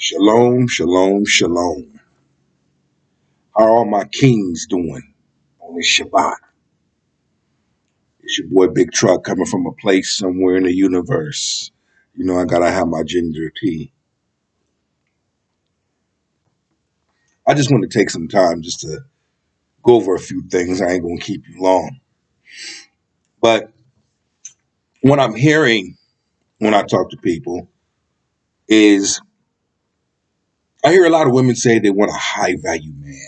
Shalom, shalom, shalom. How are all my kings doing on this Shabbat? It's your boy Big Truck coming from a place somewhere in the universe. You know I gotta have my ginger tea. I just want to take some time just to go over a few things. I ain't gonna keep you long. But what I'm hearing when I talk to people is I hear a lot of women say they want a high value man.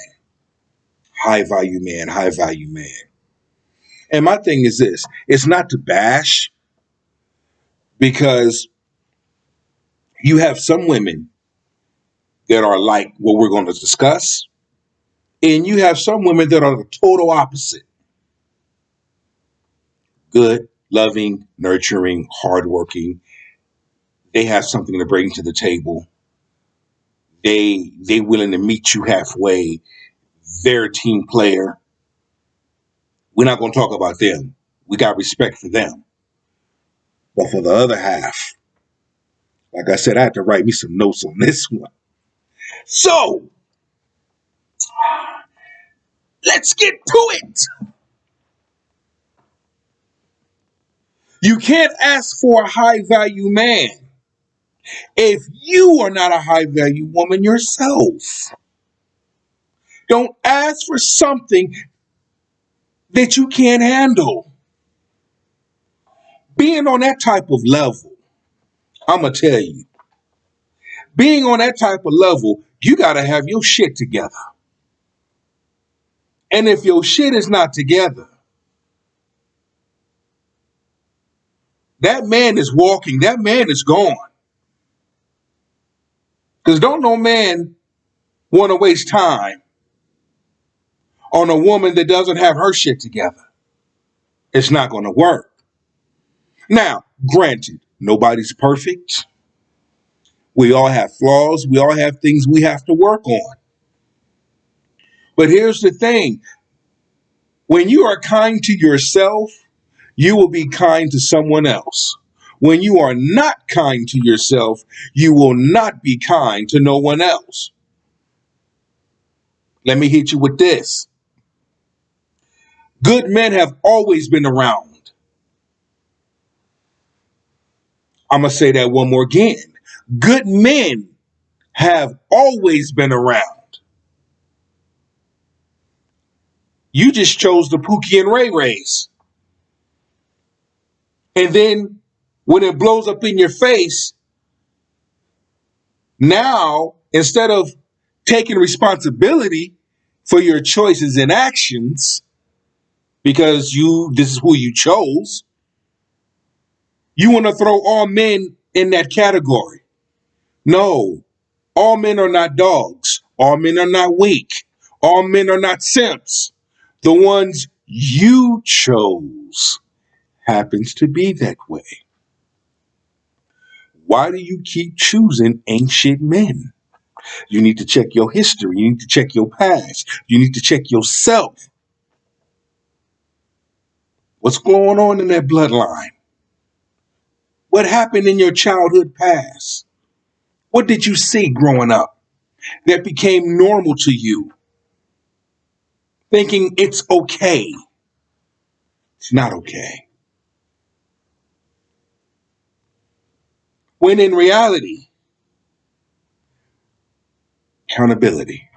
High value man, high value man. And my thing is this, it's not to bash because you have some women that are like what we're going to discuss, and you have some women that are the total opposite. Good, loving, nurturing, hardworking. They have something to bring to the table. They willing to meet you halfway. They're a team player. We're not going to talk about them. We got respect for them. But for the other half, like I said, I had to write me some notes on this one. So let's get to it. You can't ask for a high value man if you are not a high value woman yourself. Don't ask for something that you can't handle. Being on that type of level, I'm going to tell you, being on that type of level, you got to have your shit together. And if your shit is not together, that man is walking, that man is gone. Because don't no man want to waste time on a woman that doesn't have her shit together. It's not going to work. Now, granted, nobody's perfect. We all have flaws. We all have things we have to work on. But here's the thing. When you are kind to yourself, you will be kind to someone else. When you are not kind to yourself, you will not be kind to no one else. Let me hit you with this. Good men have always been around. I'm going to say that one more again. Good men have always been around. You just chose the Pookie and Ray Rays. And then when it blows up in your face, now instead of taking responsibility for your choices and actions, because this is who you chose, you want to throw all men in that category. No, all men are not dogs. All men are not weak. All men are not simps. The ones you chose happens to be that way. Why do you keep choosing ancient men? You need to check your history. You need to check your past. You need to check yourself. What's going on in that bloodline? What happened in your childhood past? What did you see growing up that became normal to you? Thinking it's okay. It's not okay. When in reality, accountability.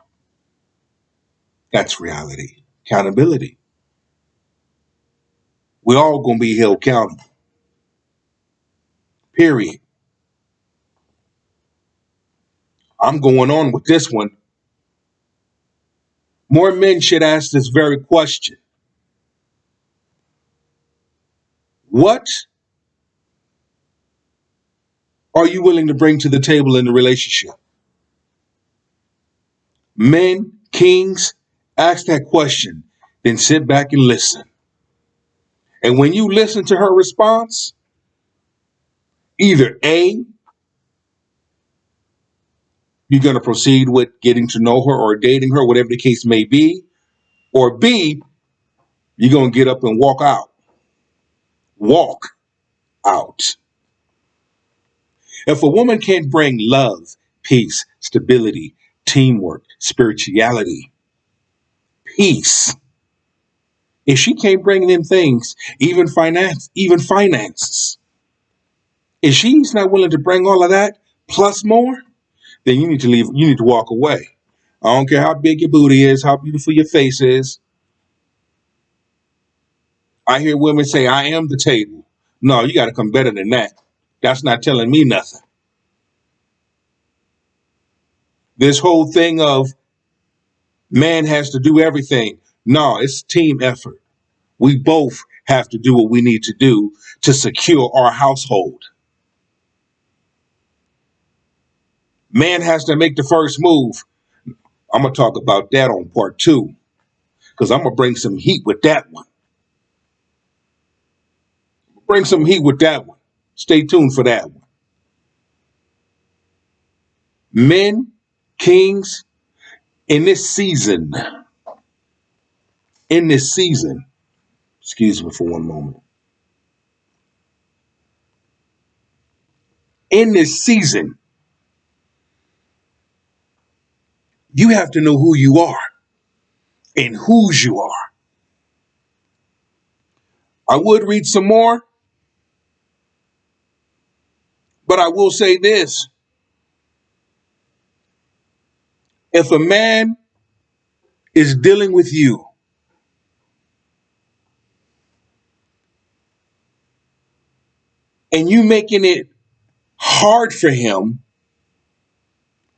That's reality. Accountability. We're all going to be held accountable. Period. I'm going on with this one. More men should ask this very question. What are you willing to bring to the table in the relationship? Men, kings, ask that question, then sit back and listen. And when you listen to her response, either A, you're going to proceed with getting to know her or dating her, whatever the case may be, or B, you're going to get up and walk out. Walk out. If a woman can't bring love, peace, stability, teamwork, spirituality, peace. If she can't bring them things, even finances, if she's not willing to bring all of that plus more, then you need to leave. You need to walk away. I don't care how big your booty is, how beautiful your face is. I hear women say, I am the table. No, you got to come better than that. That's not telling me nothing. This whole thing of man has to do everything. No, it's a team effort. We both have to do what we need to do to secure our household. Man has to make the first move. I'm going to talk about that on part 2 because I'm going to bring some heat with that one. Bring some heat with that one. Stay tuned for that one. Men, kings, in this season, excuse me for one moment. In this season, you have to know who you are and whose you are. I would read some more, but I will say this. If a man is dealing with you and you making it hard for him,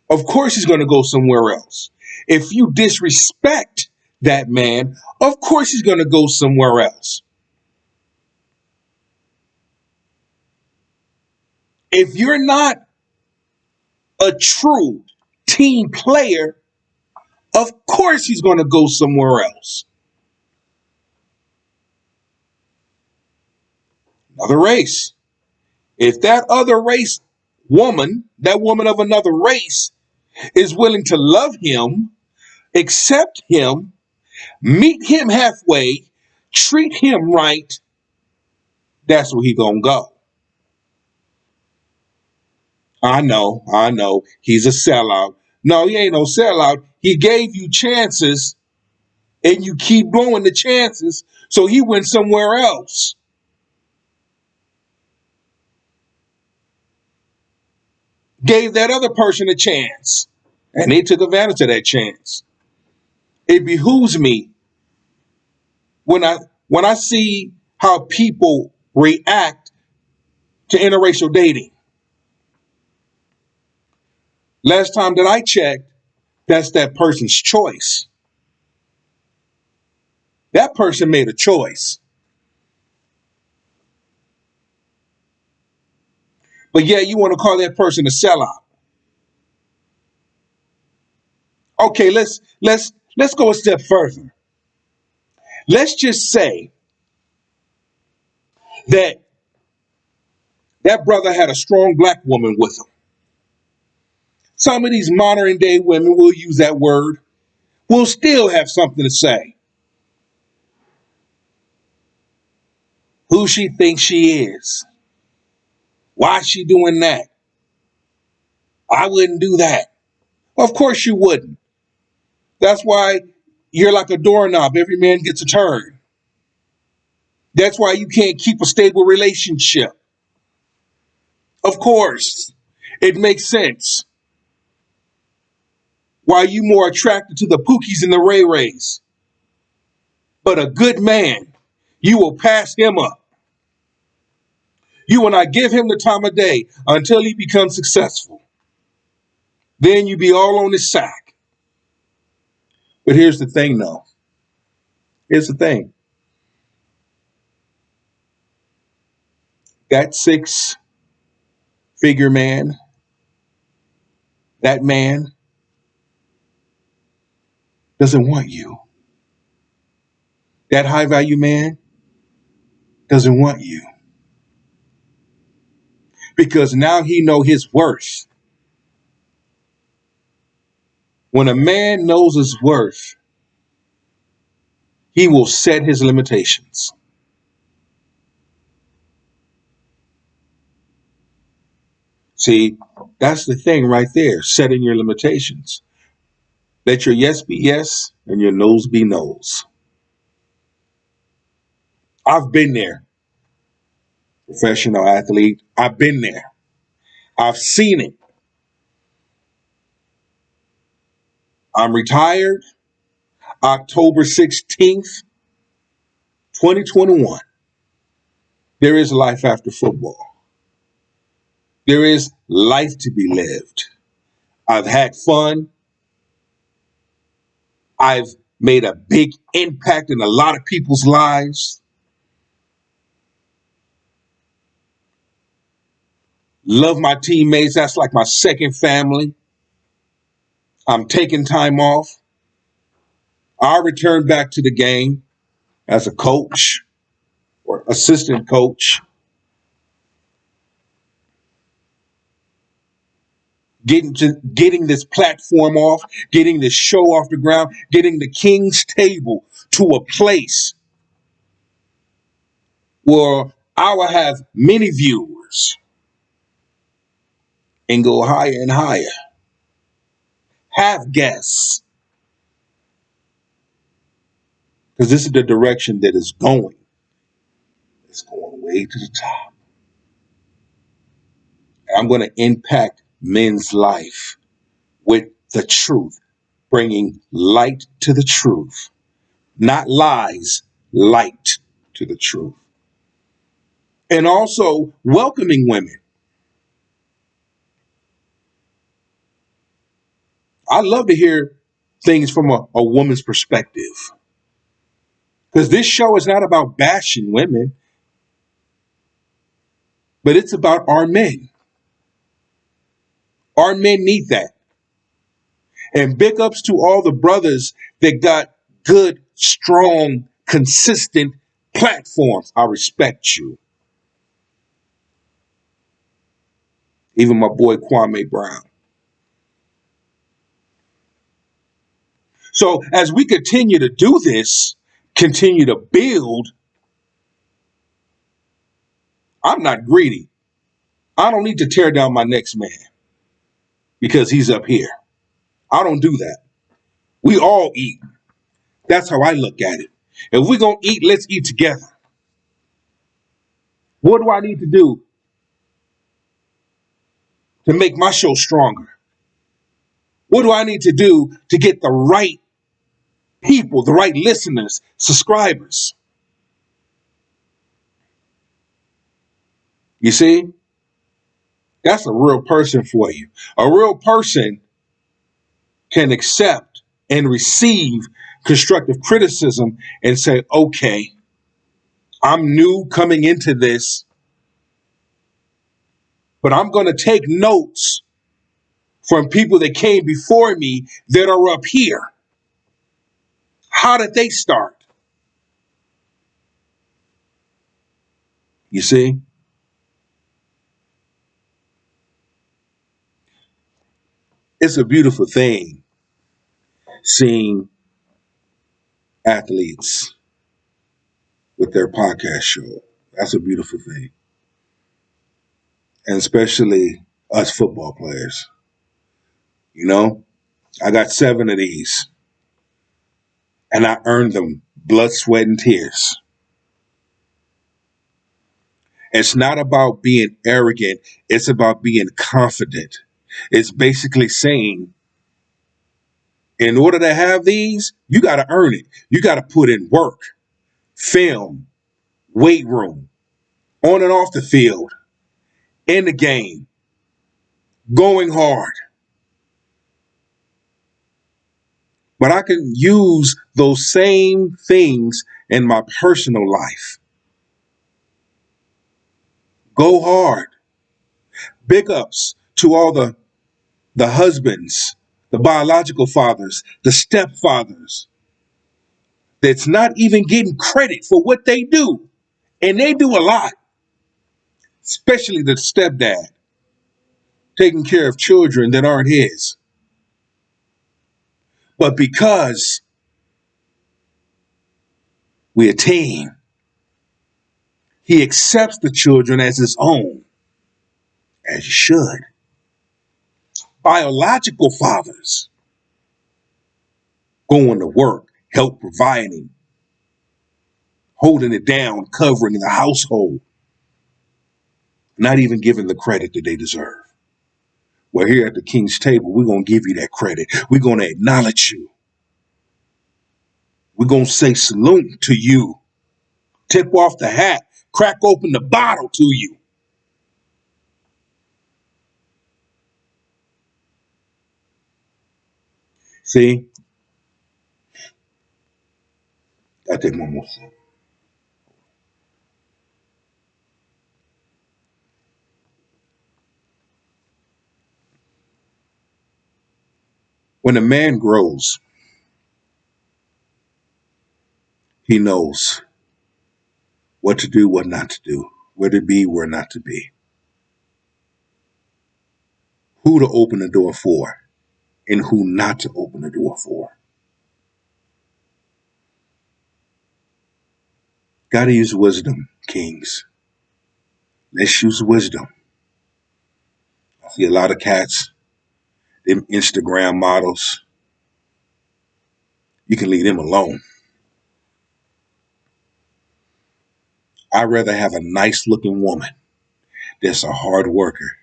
of course he's going to go somewhere else. If you disrespect that man, of course he's going to go somewhere else. If you're not a true team player, of course he's going to go somewhere else. Another race. If that other race woman, that woman of another race, is willing to love him, accept him, meet him halfway, treat him right, that's where he gonna go. I know, he's a sellout. No, he ain't no sellout. He gave you chances and you keep blowing the chances, so he went somewhere else. Gave that other person a chance and they took advantage of that chance. It behooves me when I see how people react to interracial dating. Last time that I checked, that's that person's choice. That person made a choice. But yeah, you want to call that person a sellout. Okay, let's go a step further. Let's just say that that brother had a strong black woman with him. Some of these modern day women will use that word, will still have something to say. Who she thinks she is. Why is she doing that? I wouldn't do that. Of course you wouldn't. That's why you're like a doorknob. Every man gets a turn. That's why you can't keep a stable relationship. Of course, it makes sense. Why you more attracted to the Pookies and the Ray Rays. But a good man, you will pass him up. You will not give him the time of day until he becomes successful. Then you be all on his sack. But here's the thing, though. Here's the thing. That six-figure man, that man doesn't want you. That high-value man doesn't want you. Because now he know his worth. When a man knows his worth, he will set his limitations. See, that's the thing right there, setting your limitations. Let your yes be yes and your no's be no's. I've been there, professional athlete. I've been there. I've seen it. I'm retired October 16th, 2021. There is life after football. There is life to be lived. I've had fun. I've made a big impact in a lot of people's lives. Love my teammates. That's like my second family. I'm taking time off. I return back to the game as a coach or assistant coach, getting this platform off, getting this show off the ground, getting the King's Table to a place where I will have many viewers and go higher and higher. Have guests, because this is the direction that it's going. It's going way to the top. And I'm going to impact men's life with the truth, bringing light to the truth, not lies, light to the truth. And also welcoming women. I love to hear things from a woman's perspective, because this show is not about bashing women, but it's about our men. Our men need that. And big ups to all the brothers that got good, strong, consistent platforms. I respect you. Even my boy Kwame Brown. So as we continue to do this, continue to build, I'm not greedy. I don't need to tear down my next man because he's up here. I don't do that. We all eat. That's how I look at it. If we're going to eat, let's eat together. What do I need to do to make my show stronger? What do I need to do to get the right people, the right listeners, subscribers? You see? That's a real person for you. A real person can accept and receive constructive criticism and say, okay, I'm new coming into this, but I'm going to take notes from people that came before me that are up here. How did they start? You see? It's a beautiful thing seeing athletes with their podcast show. That's a beautiful thing. And especially us football players. You know, I got 7 of these and I earned them blood, sweat, and tears. It's not about being arrogant. It's about being confident. It's basically saying, in order to have these, you got to earn it. You got to put in work, film, weight room, on and off the field, in the game, going hard. But I can use those same things in my personal life. Go hard. Big ups to all the husbands, the biological fathers, the stepfathers that's not even getting credit for what they do. And they do a lot, especially the stepdad taking care of children that aren't his. But because we're a team, he accepts the children as his own. as you should. Biological fathers going to work, help providing, holding it down, covering the household, not even given the credit that they deserve. Well, here at the King's table, we're going to give you that credit. We're going to acknowledge you. We're going to say salute to you, tip off the hat, crack open the bottle to you. See? I take one more sip. When a man grows, he knows what to do, what not to do, where to be, where not to be, who to open the door for, and who not to open the door for. Gotta use wisdom, kings. Let's use wisdom. I see a lot of cats, them Instagram models. You can leave them alone. I'd rather have a nice looking woman that's a hard worker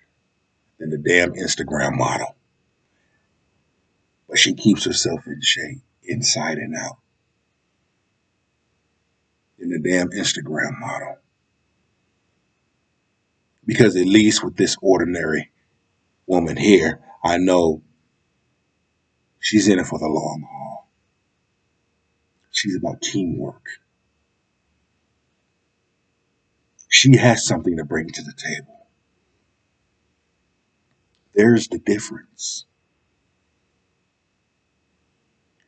than the damn Instagram model. But she keeps herself in shape, inside and out, than the damn Instagram model. Because at least with this ordinary woman here, I know she's in it for the long haul. She's about teamwork. She has something to bring to the table. There's the difference.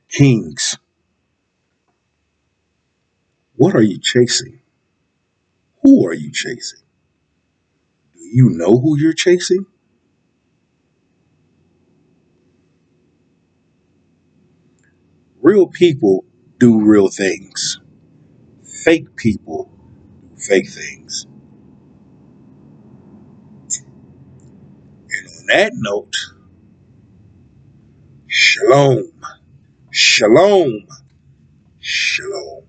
Kings, what are you chasing? Who are you chasing? Do you know who you're chasing? Real people do real things. Fake people do fake things. And on that note, shalom, shalom, shalom.